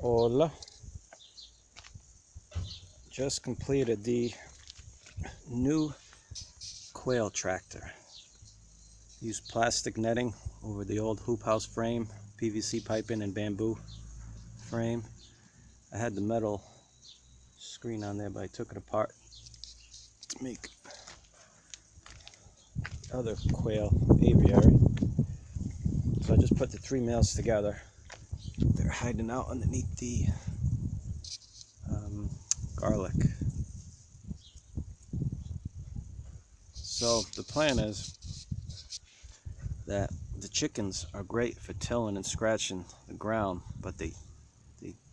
Hola. Just completed the new Quail tractor. Used plastic netting over the old hoop house frame, PVC piping and bamboo frame. I had the metal screen on there, but I took it apart to make other Quail aviary. So I just put the three males together. They're hiding out underneath the garlic. So the plan is that the chickens are great for tilling and scratching the ground, but they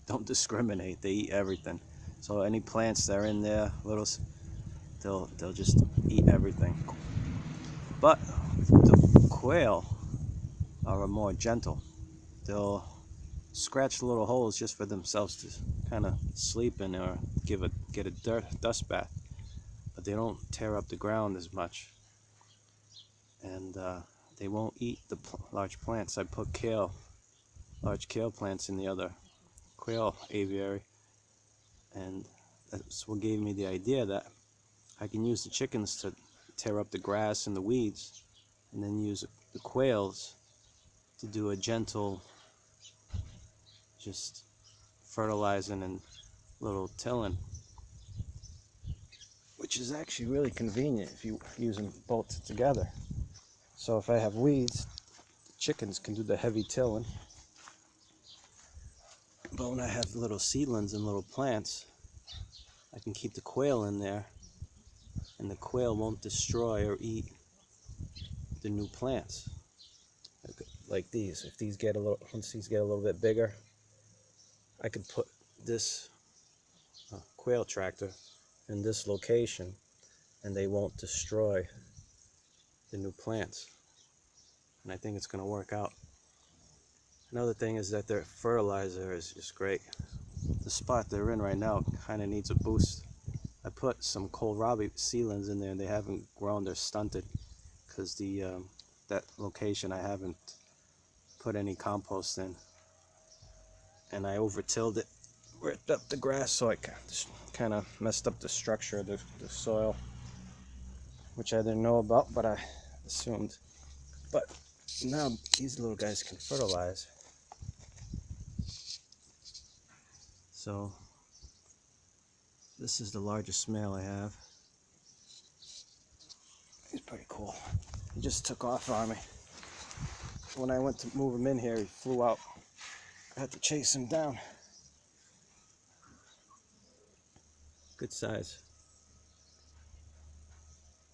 don't discriminate. They eat everything. So any plants that are in there, they'll just eat everything. But the quail are more gentle. They'll scratch little holes just for themselves to kind of sleep in or get a dust bath. But they don't tear up the ground as much, and they won't eat the large plants. I put large kale plants in the other quail aviary, and that's what gave me the idea that I can use the chickens to tear up the grass and the weeds, and then use the quails to do a gentle, just fertilizing and little tilling, which is actually really convenient if you use them both together. So if I have weeds, the chickens can do the heavy tilling, but when I have little seedlings and little plants, I can keep the quail in there, and the quail won't destroy or eat the new plants. Like these. If these get once these get a little bit bigger, I could put this quail tractor in this location, and they won't destroy the new plants. And I think it's going to work out. Another thing is that their fertilizer is just great. The spot they're in right now kind of needs a boost. I put some kohlrabi seedlings in there, and they haven't grown. They're stunted because that location I haven't put any compost in, and I over-tilled it, ripped up the grass, so I kind of messed up the structure of the soil, which I didn't know about, but I assumed. But now these little guys can fertilize. So this is the largest male I have. He's pretty cool. He just took off on me. When I went to move him in here, he flew out. I had to chase him down. Good size.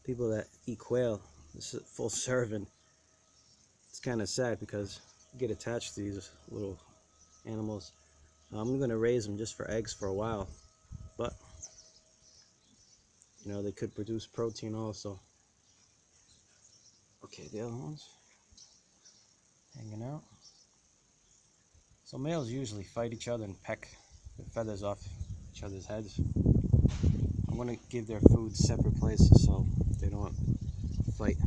People that eat quail, this is a full serving. It's kind of sad because you get attached to these little animals. I'm going to raise them just for eggs for a while, but you know, they could produce protein also. Okay, the other ones hanging out. So males usually fight each other and peck the feathers off each other's heads. I'm going to give their food separate places so they don't fight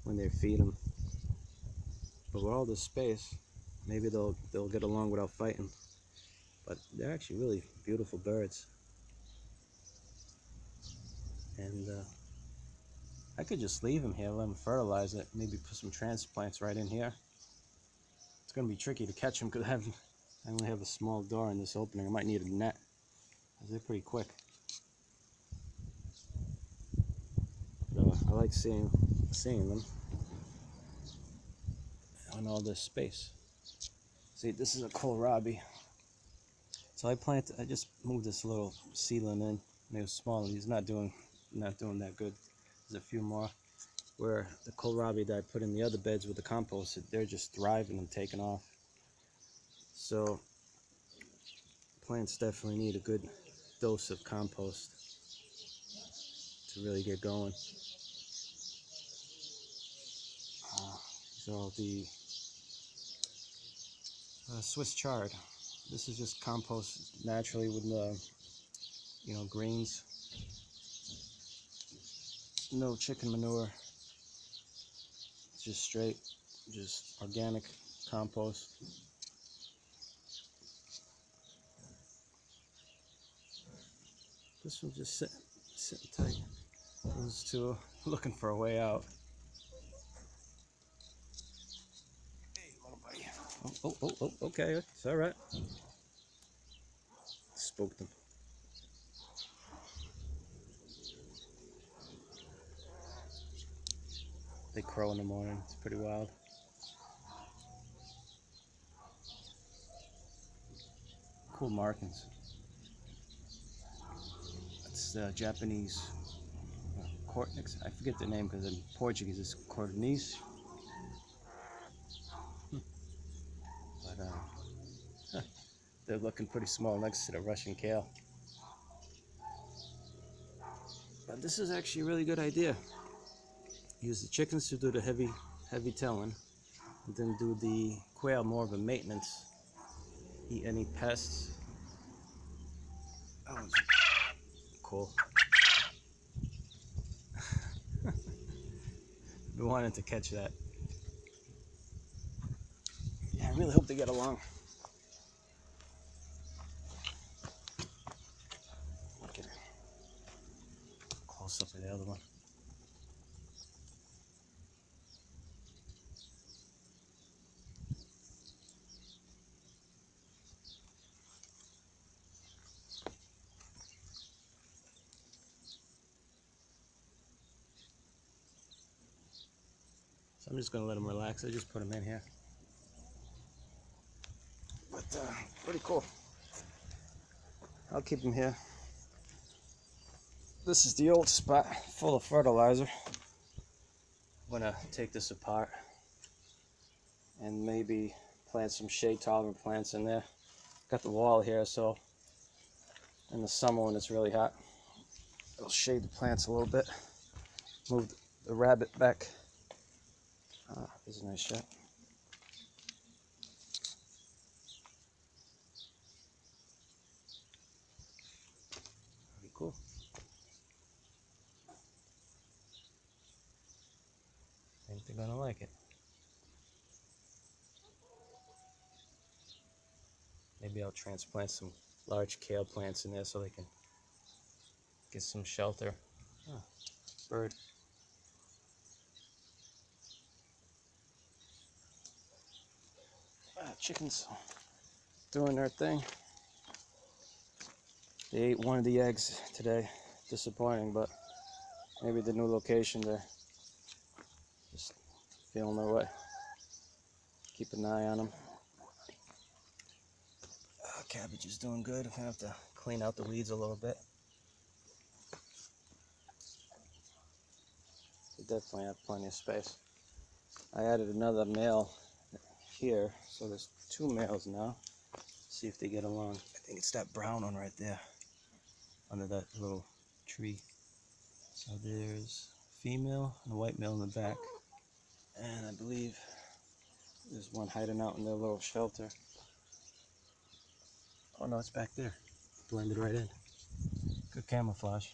when they feed them. But with all this space, maybe they'll get along without fighting. But they're actually really beautiful birds. And I could just leave them here, let them fertilize it, maybe put some transplants right in here. It's going to be tricky to catch them because I only have a small door in this opening. I might need a net, because they're pretty quick. But, I like seeing them on all this space. See, this is a kohlrabi. So I just moved this little seedling in. He was small, and he's not doing that good. There's a few more. Where the kohlrabi that I put in the other beds with the compost, they're just thriving and taking off. So plants definitely need a good dose of compost to really get going. So the Swiss chard. This is just compost naturally with greens. No chicken manure. It's just straight, just organic compost. This one's just sitting tight. Those two are looking for a way out. Hey, little buddy. Oh, okay, it's all right. Spooked them. They crow in the morning. It's pretty wild. Cool markings. It's the Japanese cornix. I forget the name because in Portuguese it's cordonice. But they're looking pretty small next to the Russian kale. But this is actually a really good idea. Use the chickens to do the heavy tilling, and then do the quail more of a maintenance. Eat any pests. Oh, cool. Been wanting to catch that. Yeah, I really hope they get along. Look at it. Close up of the other one. So I'm just going to let them relax. I just put them in here. But pretty cool. I'll keep them here. This is the old spot full of fertilizer. I'm going to take this apart and maybe plant some shade tolerant plants in there. Got the wall here, so in the summer when it's really hot, it'll shade the plants a little bit. Move the rabbit back. This is a nice shot. Pretty cool. I think they're gonna like it. Maybe I'll transplant some large kale plants in there so they can get some shelter. Oh, bird. Chickens doing their thing. They ate one of the eggs today. Disappointing, but maybe the new location, they're just feeling their way. Keep an eye on them. Cabbage is doing good. I'm gonna have to clean out the weeds a little bit. They definitely have plenty of space. I added another male here, so there's 2 males now. See if they get along. I think it's that brown one right there, under that little tree. So there's a female and a white male in the back. And I believe there's one hiding out in their little shelter. Oh no, it's back there. Blended right in. Good camouflage.